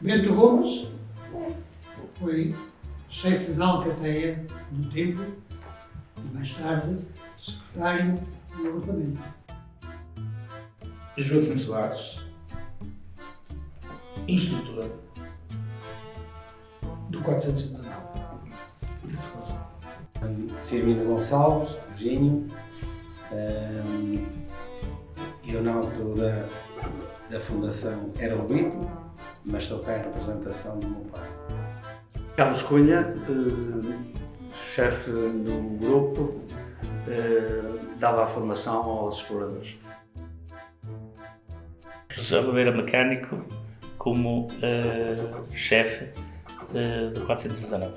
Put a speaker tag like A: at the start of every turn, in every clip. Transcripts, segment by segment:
A: Bento Gomes foi chefe de Alcateia do tempo e mais tarde secretário do agrupamento.
B: Joaquim Soares, instrutor do 419 de formação.
C: Firmino Gonçalves, Virgínio. Eu na altura da fundação era o Bito, mas estou cá em representação do meu pai.
D: Carlos Cunha, chefe do grupo, dava a formação aos exploradores.
E: José Oliveira Mecânico como chefe do 419.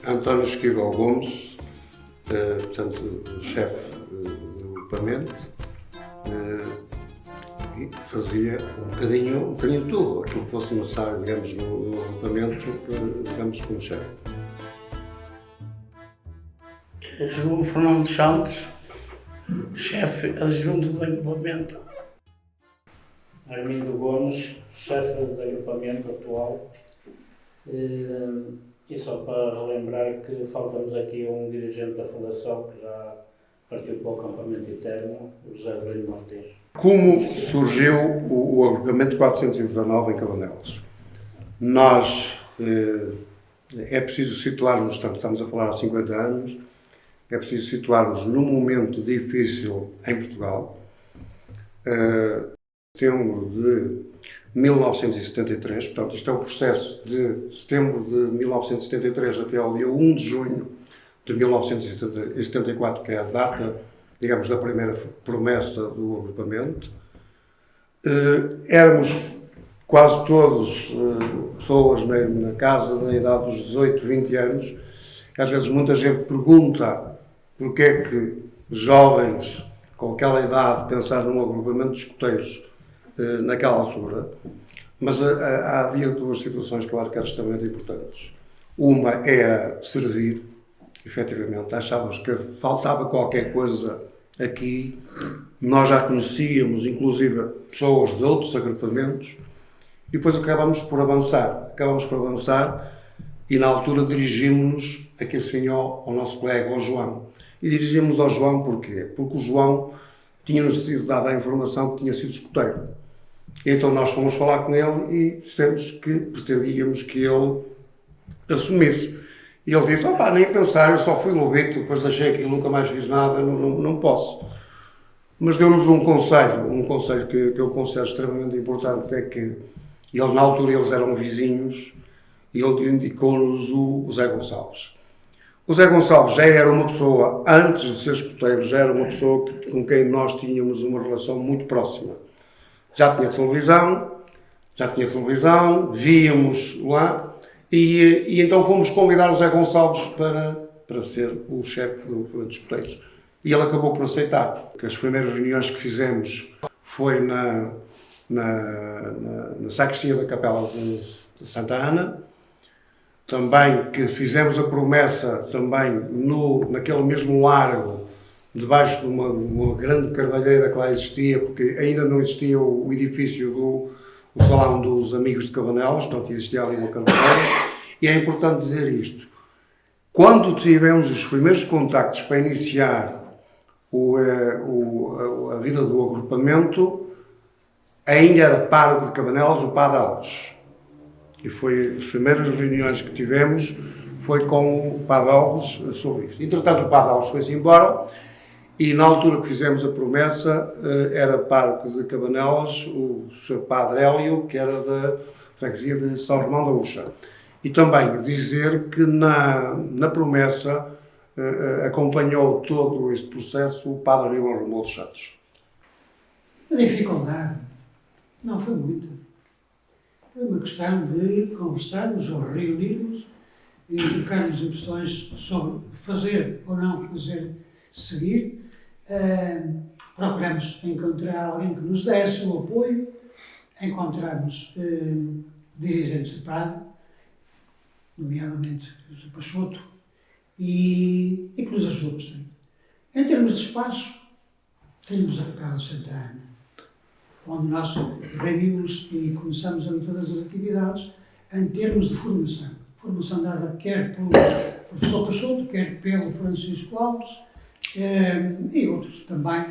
F: António Esquivel Gomes, portanto, chefe do agrupamento, e fazia um bocadinho tudo, aquilo que fosse necessário, digamos, no agrupamento, digamos, como chefe.
G: João Fernando Santos, chefe adjunto do agrupamento.
H: Armindo Gomes, chefe do agrupamento atual. E só para relembrar que faltamos aqui um dirigente da Fundação que já partiu para o acampamento eterno, o José Avelino Montes.
F: Como surgiu o agrupamento 419 em Cabanelas? Nós, é preciso situarmos, portanto, estamos a falar há 50 anos, é preciso situarmos num momento difícil em Portugal. Setembro de 1973, portanto, isto é o processo de setembro de 1973 até ao dia 1 de junho de 1974, que é a data, digamos, da primeira promessa do agrupamento. Éramos quase todos pessoas na casa da idade dos 18, 20 anos. Às vezes muita gente pergunta porque é que jovens com aquela idade pensaram num agrupamento de escoteiros naquela altura, mas havia duas situações que eu acho que eram extremamente importantes. Uma era servir, efetivamente, achávamos que faltava qualquer coisa aqui, nós já conhecíamos, inclusive, pessoas de outros agrupamentos, e depois acabámos por avançar e na altura dirigimos-nos aqui assim ao nosso colega, ao João. E dirigimos ao João porquê? Porque o João tinha-nos sido dada a informação que tinha sido escoteiro. Então nós fomos falar com ele e dissemos que pretendíamos que ele assumisse. E ele disse, nem pensar, eu só fui lobito, depois deixei aquilo, nunca mais fiz nada, não posso. Mas deu-nos um conselho que eu considero extremamente importante, é que eles, na altura, eles eram vizinhos, e ele indicou-nos o Zé Gonçalves. O Zé Gonçalves já era uma pessoa, antes de ser escoteiro, já era uma pessoa com quem nós tínhamos uma relação muito próxima. Já tinha televisão, víamos lá, e então fomos convidar o Zé Gonçalves para ser o chefe dos escoteiros. E ele acabou por aceitar, porque as primeiras reuniões que fizemos foi na sacristia da Capela de Santa Ana, também que fizemos a promessa também naquele mesmo largo, debaixo de uma grande carvalheira que lá existia, porque ainda não existia o edifício do Salão dos Amigos de Cabanelas, portanto existia ali uma carvalheira, e é importante dizer isto. Quando tivemos os primeiros contactos para iniciar a vida do agrupamento, ainda era pároco de Cabanelas o Padre Alves. E foi as primeiras reuniões que tivemos, foi com o Padre Alves sobre isso. Entretanto, o Padre Alves foi-se embora, e na altura que fizemos a promessa, era pároco de Cabanelas o Sr. Padre Hélio, que era da freguesia de São Romão da Uxa. E também dizer que na promessa acompanhou todo este processo o Padre Aníbal Romulo dos Santos.
A: A dificuldade não foi muita. Foi uma questão de conversarmos ou reunirmos e trocarmos impressões sobre fazer ou não fazer seguir. Procuramos encontrar alguém que nos desse o apoio, encontramos dirigentes de padre, nomeadamente o Pachoto, e que nos ajudou bastante. Em termos de espaço, tínhamos a Capela de Santa Ana. onde nós reunimos e começamos ali todas as atividades em termos de formação. Formação dada quer pelo professor Peixoto, quer pelo Francisco Alves e outros também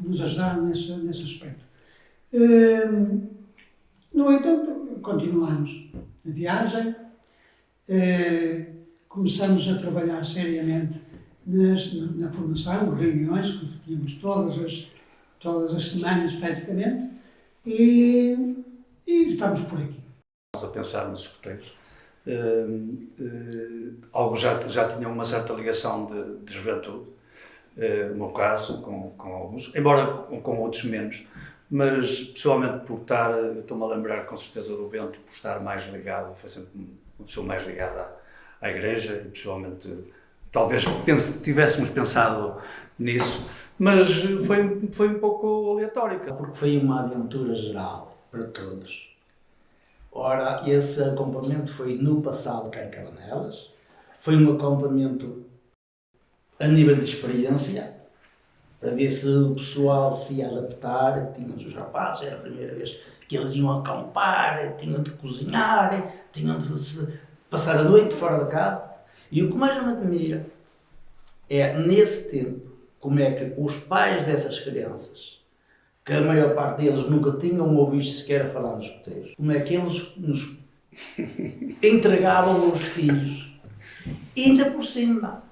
A: nos ajudaram nesse aspecto. No entanto, continuamos a viagem, começamos a trabalhar seriamente na formação, reuniões que tínhamos todas as semanas praticamente, e estamos por aqui.
D: A pensar nos escuteiros. Alguns já tinham uma certa ligação de juventude, no meu caso, com alguns, embora com outros menos, mas pessoalmente por estar, estou-me a lembrar com certeza do Bento, por estar mais ligado, foi sempre uma pessoa mais ligada à igreja, e pessoalmente talvez tivéssemos pensado nisso, mas foi um pouco aleatório.
B: Porque foi uma aventura geral para todos. Ora, esse acampamento foi no passado cá em Cabanelas, foi um acampamento a nível de experiência, para ver se o pessoal se ia adaptar. Tínhamos os rapazes, era a primeira vez que eles iam acampar, tinham de cozinhar, tinham de passar a noite fora de casa. E o que mais me admira é, nesse tempo, como é que os pais dessas crianças, que a maior parte deles nunca tinham ouvido sequer falar nos escuteiros, como é que eles nos entregavam os filhos. E ainda por cima,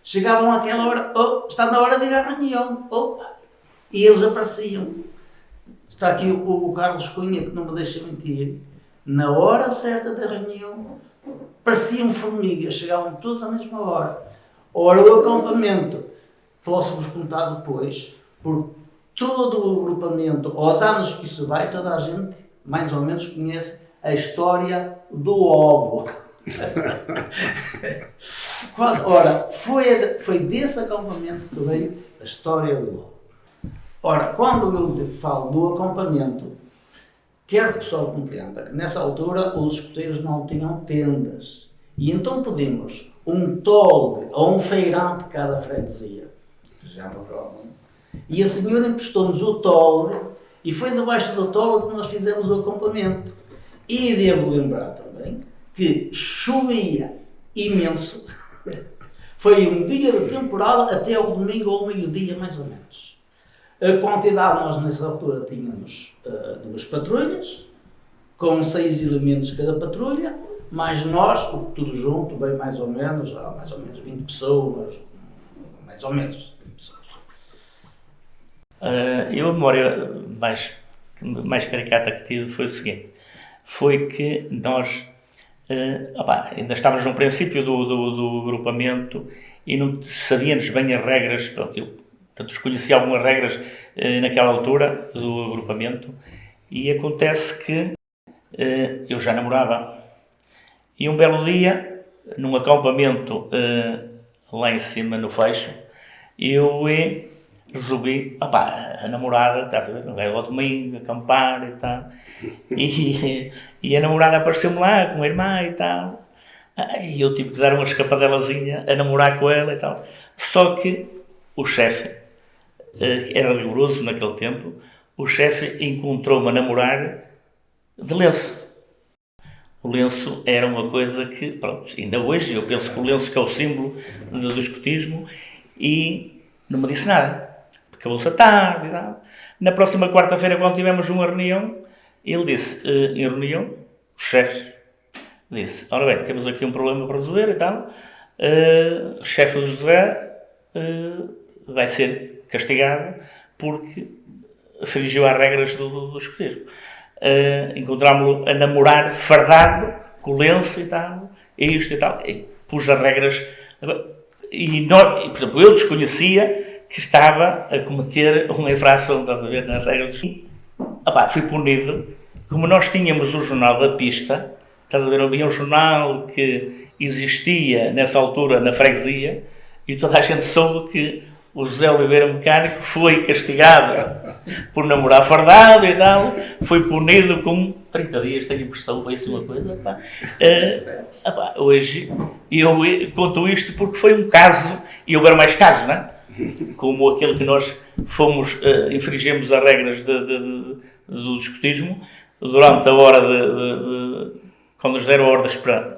B: chegavam àquela hora, está na hora de ir à reunião, e eles apareciam. Está aqui o Carlos Cunha, que não me deixa mentir, na hora certa da reunião, pareciam formigas, chegavam todos à mesma hora. Ora, o acampamento, posso-vos contar depois, por todo o agrupamento, aos anos que isso vai, toda a gente mais ou menos conhece a história do ovo. Ora, foi desse acampamento que veio a história do ovo. Ora, quando eu falo do acampamento, quero que o pessoal compreenda que nessa altura os escuteiros não tinham tendas. E então pedimos um tolde ou um feirante de cada freguesia, que já me provam. E a senhora emprestou-nos o tolde e foi debaixo do tolde que nós fizemos o acampamento. E devo lembrar também que chovia imenso. Foi um dia de temporal até ao domingo ou meio-dia, mais ou menos. A quantidade, nós nessa altura tínhamos 2 patrulhas, com 6 elementos cada patrulha, mais nós, tudo junto, bem mais ou menos 20 pessoas, mais ou menos 20 pessoas.
E: Eu a memória mais caricata que tive foi o seguinte, foi que nós ainda estávamos no princípio do agrupamento e não sabíamos bem as regras. Eu desconheci algumas regras naquela altura do agrupamento e acontece que eu já namorava. E um belo dia, num acampamento lá em cima no Fecho, eu resolvi, a namorada, estás a ver, vai ao domingo acampar e tal, e a namorada apareceu-me lá com a irmã e tal, e eu tive que dar uma escapadelazinha a namorar com ela e tal. Só que o chefe, era rigoroso naquele tempo, o chefe encontrou-me a namorar de lenço. O lenço era uma coisa que, pronto, ainda hoje eu penso que o lenço que é o símbolo do escotismo, e não me disse nada. Acabou-se a tarde e tal. Na próxima quarta-feira, quando tivemos uma reunião, ele disse, em reunião, o chefe disse, ora bem, temos aqui um problema para resolver e tal, o chefe do José vai ser castigado porque infringiu as regras do escotismo. Encontrámos-lo a namorar fardado, com o lenço e tal, isto e tal, e pus as regras, e por exemplo, eu desconhecia que estava a cometer uma infração, estás a ver, nas regras. E, fui punido, como nós tínhamos o jornal da pista, estás a ver, havia um jornal que existia nessa altura na freguesia, e toda a gente soube que o José Oliveira Mecânico foi castigado por namorar fardado e tal, foi punido com 30 dias, tenho impressão, foi assim uma coisa. Hoje eu conto isto porque foi um caso, e houveram mais casos, não é? como aquele que nós fomos, infringimos as regras do escotismo, durante a hora quando nos deram ordens para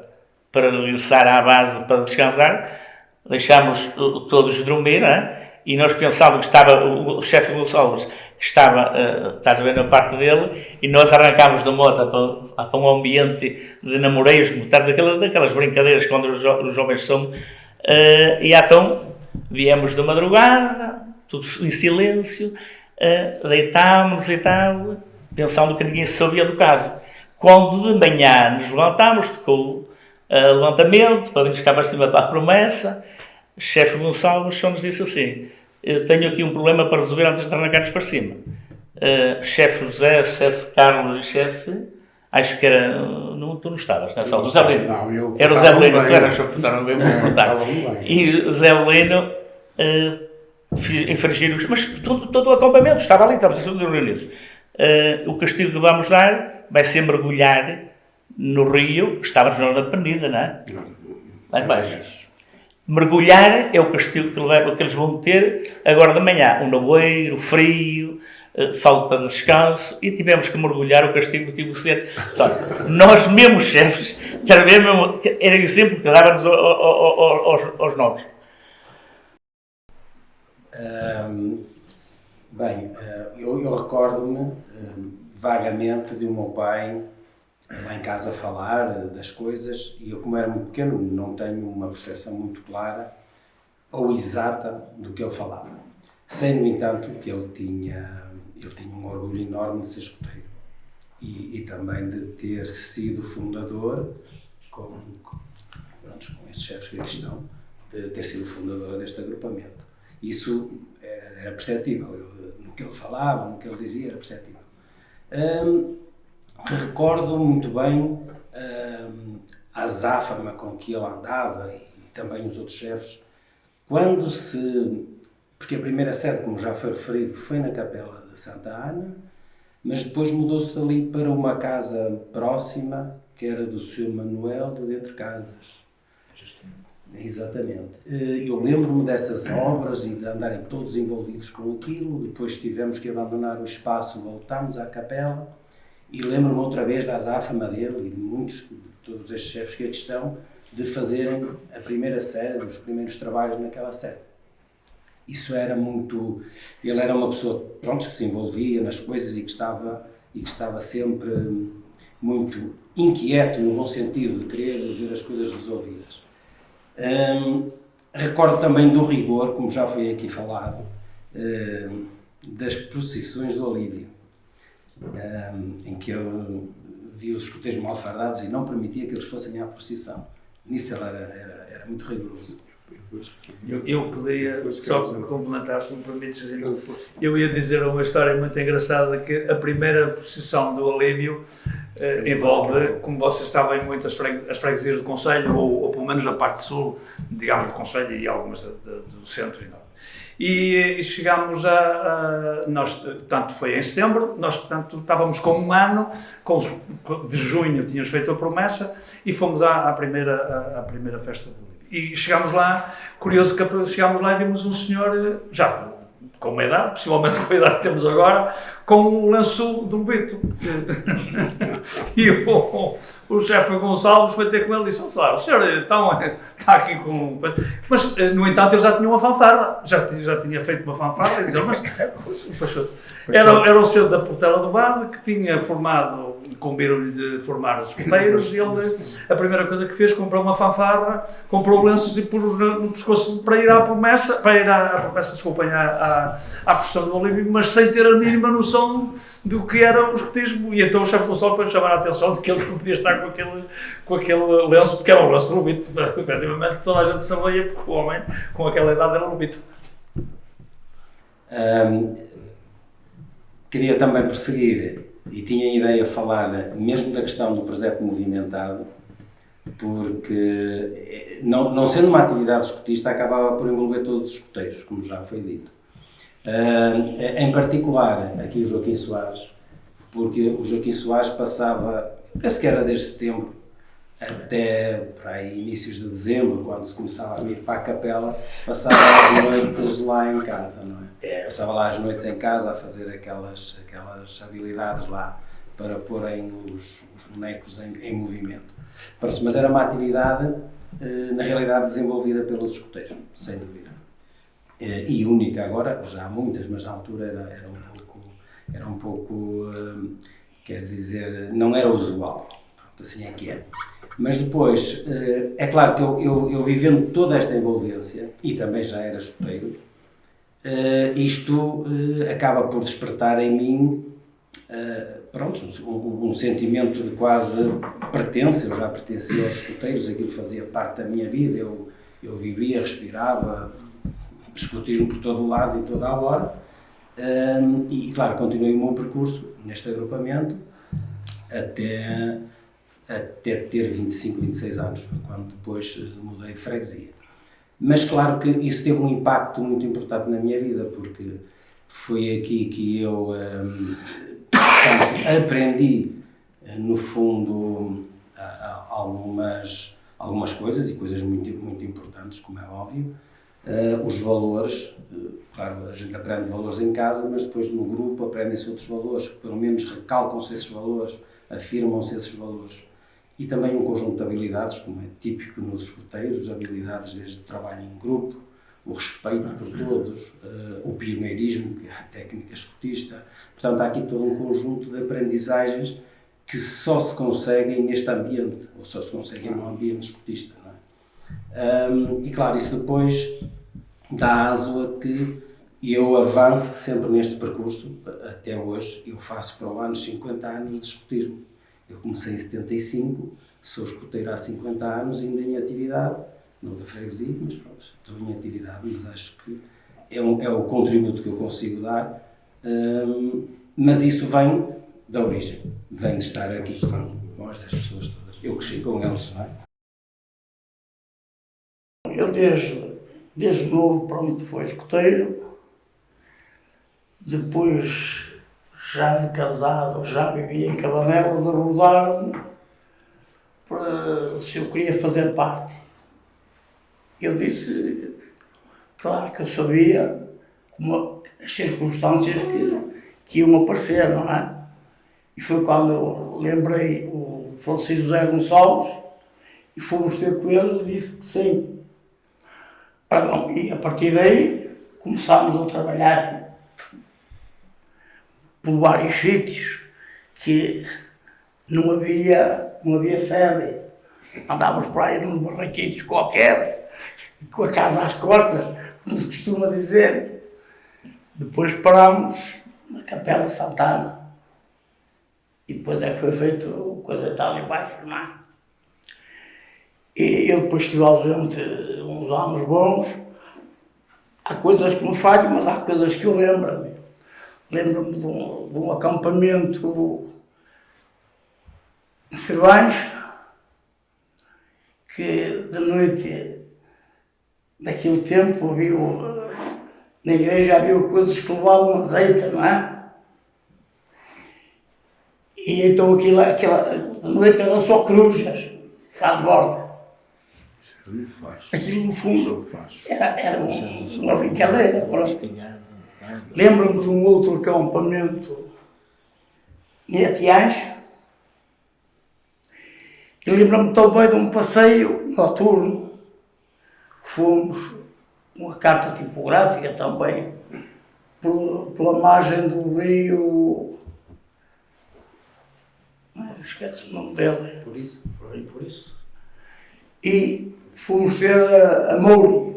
E: regressar à base para descansar, deixámos todos dormir, e nós pensávamos que estava o chefe Gonçalves, que estava, estás a ver, na parte dele, e nós arrancámos da moto para um ambiente de namoreismo, daquelas brincadeiras quando os jovens são, e então viemos da madrugada, tudo em silêncio, deitámos e tal, pensando que ninguém sabia do caso. Quando de manhã nos levantámos, tocou levantamento, para virmos cá para cima para a promessa, o chefe Gonçalves só nos disse assim: tenho aqui um problema para resolver antes de arrancarmos para cima. Chefe José, chefe Carlos e chefe, acho que era, tu não estavas nessa hora, Zé Belino.
F: Não, eu
E: Era o Zé Belino, tu eras
F: estava bem.
E: E o Zé Belino infringir os... Mas todo o acampamento estava ali, estávamos todos reunidos. O castigo que vamos dar vai ser mergulhar no rio, estávamos na penida, não é? Lá embaixo. Mergulhar é o castigo que eles vão ter agora de manhã. Um nevoeiro, frio, falta de descanso, e tivemos que mergulhar. O castigo tive que ser. Portanto, nós mesmos chefes, era o exemplo que dávamos aos novos.
C: Bem, eu recordo-me vagamente de o meu pai lá em casa falar das coisas, e eu, como era muito pequeno, não tenho uma percepção muito clara ou exata do que ele falava. Sei, no entanto, que ele tinha um orgulho enorme de ser escoteiro e também de ter sido fundador, com estes chefes que aqui estão, de ter sido fundador deste agrupamento. Isso era perceptível, no que ele falava, no que ele dizia, era perceptível. Recordo muito bem a azáfama com que ele andava, e também os outros chefes, porque a primeira sede, como já foi referido, foi na Capela de Santa Ana, mas depois mudou-se ali para uma casa próxima, que era do Sr. Manuel de Entre Casas. Exatamente. Eu lembro-me dessas obras e de andarem todos envolvidos com aquilo. Depois tivemos que abandonar o espaço, voltámos à capela, e lembro-me outra vez da azáfama dele e de todos estes chefes que aqui estão, de fazerem a primeira sede, os primeiros trabalhos naquela sede. Isso era muito... Ele era uma pessoa, que se envolvia nas coisas e que estava sempre muito inquieto, no bom sentido, de querer ver as coisas resolvidas. Recordo também do rigor, como já foi aqui falado, das procissões do Olívio, em que ele via os escoteiros mal fardados e não permitia que eles fossem à procissão. Nisso ele era muito rigoroso.
D: Eu podia, só complementar, se me permites, eu ia dizer uma história muito engraçada, que a primeira procissão do Olívio envolve, como vocês sabem, muitas as freguesias do Conselho, ou pelo menos a parte sul, digamos, do Conselho, e algumas do centro e norte. E chegámos nós, portanto, foi em setembro, nós, portanto, estávamos com um ano, de junho tínhamos feito a promessa, e fomos à primeira festa do Olívio. E chegámos lá, curioso que chegámos lá e vimos um senhor, já com uma idade, possivelmente com a idade que temos agora, com um lenço de lobito. E o chefe Gonçalves foi ter com ele e disse: o senhor então, está aqui com... Mas, no entanto, ele já tinha uma fanfarra, já tinha feito uma fanfarra, e dizia, mas... Era o senhor da Portela do Vale, que tinha formado, incumbiram-lhe de formar os escoteiros, e ele, a primeira coisa que fez, comprou uma fanfarra, comprou lenços e pôs no pescoço para ir à promessa, desculpem, à procissão do Olívio, mas sem ter a mínima noção do que era o escotismo. E então o chefe Gonçalves foi chamar a atenção de que ele não podia estar com aquele lenço, porque era um lenço de lobito. Efetivamente, toda a gente sabia, porque o homem, com aquela idade, era lobito.
C: Queria também prosseguir, e tinha a ideia de falar mesmo da questão do presépio movimentado, porque não sendo uma atividade escotista, acabava por envolver todos os escoteiros, como já foi dito. Em particular, aqui o Joaquim Soares, porque o Joaquim Soares passava, penso que era desde setembro, até para aí, inícios de dezembro, quando se começava a vir para a capela, passava as noites lá em casa, não é? Passava lá as noites em casa a fazer aquelas habilidades lá para porem os bonecos em movimento. Pronto, mas era uma atividade, na realidade, desenvolvida pelos escoteiros, sem dúvida. E única agora, já há muitas, mas na altura era um pouco, quer dizer, não era usual. Pronto, assim é que é. Mas depois, é claro que eu vivendo toda esta envolvência, e também já era escoteiro, isto acaba por despertar em mim pronto, um sentimento de quase pertença. Eu já pertencia aos escoteiros, aquilo fazia parte da minha vida, eu vivia, respirava escotismo por todo o lado e toda a hora, e claro, continuei o meu percurso neste agrupamento até ter 25, 26 anos, quando depois mudei de freguesia. Mas claro que isso teve um impacto muito importante na minha vida, porque foi aqui que eu aprendi, no fundo, algumas coisas, e coisas muito, muito importantes, como é óbvio, os valores. Claro, a gente aprende valores em casa, mas depois no grupo aprendem-se outros valores, pelo menos recalcam-se esses valores, afirmam-se esses valores. E também um conjunto de habilidades, como é típico nos escoteiros, habilidades desde o trabalho em grupo, o respeito por todos, o pioneirismo, que é a técnica escotista. Portanto, há aqui todo um conjunto de aprendizagens que só se conseguem neste ambiente, ou só se conseguem no ambiente escotista, não é? E claro, isso depois dá aso a que eu avance sempre neste percurso. Até hoje, eu faço para o ano 50 anos de escotismo. Eu comecei em 75, sou escoteiro há 50 anos, ainda em atividade, não da freguesia, mas pronto, estou em atividade, mas acho que é o contributo que eu consigo dar, mas isso vem da origem, vem de estar aqui com estas pessoas todas. Eu cresci com eles, não é?
G: Eu desde novo, pronto, fui escoteiro, depois, já de casado, já vivia em Cabanelas, abordaram-me para se eu queria fazer parte. Eu disse, claro que eu sabia as circunstâncias que iam aparecer, não é? E foi quando eu lembrei o falecido José Gonçalves e fomos ter com ele e disse que sim. E a partir daí começámos a trabalhar por vários sítios que não havia sede. Andávamos por aí nos barraquinhos qualquer, com a casa às costas, como se costuma dizer. Depois parámos na Capela Santana. E depois é que foi feito coisa tal embaixo, não é? E eu depois estive ausente uns anos bons. Há coisas que me falham, mas há coisas que eu lembro-me. Lembro-me de um acampamento em Cervães, que de noite, naquele tempo, na igreja havia coisas que levavam azeite, não é? E então aquela de noite eram só corujas, cá de borda. Aquilo no fundo era uma brincadeira, pronto. Lembro-me de um outro acampamento em Atiães. E lembro-me também de um passeio noturno. Fomos uma carta tipográfica também pela margem do rio. Esquece o nome dele.
B: Por isso.
G: E fomos ter a Mouri.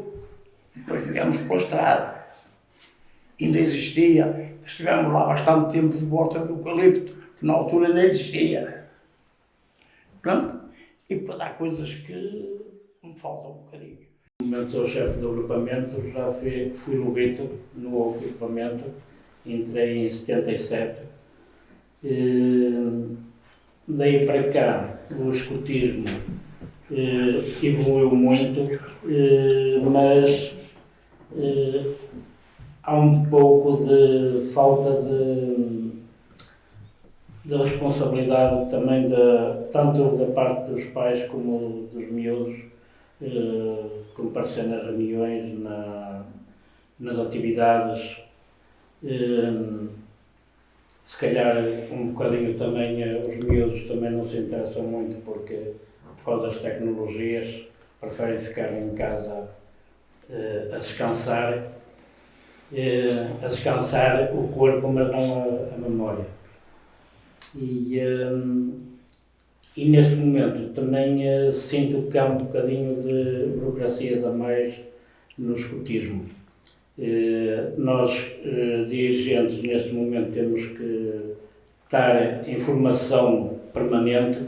G: Depois viemos pela estrada. Ainda existia. Estivemos lá bastante tempo de volta do eucalipto, que na altura não existia. Pronto. E depois há coisas que me faltam um bocadinho.
H: No momento sou chefe do agrupamento, já fui lobito no agrupamento, entrei em 77. Daí para cá, o escotismo evoluiu muito, mas há um pouco de falta da responsabilidade também tanto da parte dos pais como dos miúdos, comparecer nas reuniões, nas atividades, se calhar um bocadinho também os miúdos também não se interessam muito porque por causa das tecnologias preferem ficar em casa a descansar o corpo, mas não a memória. E neste momento também sinto que há um bocadinho de burocracias a mais no escotismo. Nós, dirigentes, neste momento temos que estar em formação permanente,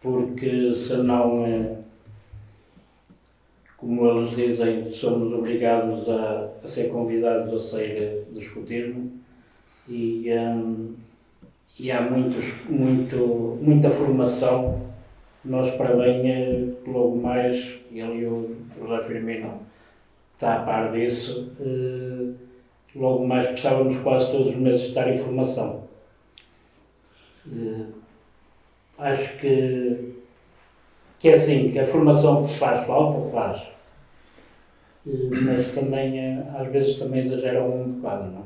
H: porque senão, como eles dizem, somos obrigados a ser convidados a sair do escotismo e há muita formação. Nós, para bem, logo mais, ele e o José Firmino está a par disso, logo mais precisávamos quase todos os meses estar em formação. Acho que é assim, que a formação que faz falta, faz. Mas também, às vezes, também exageram um bocado, não é?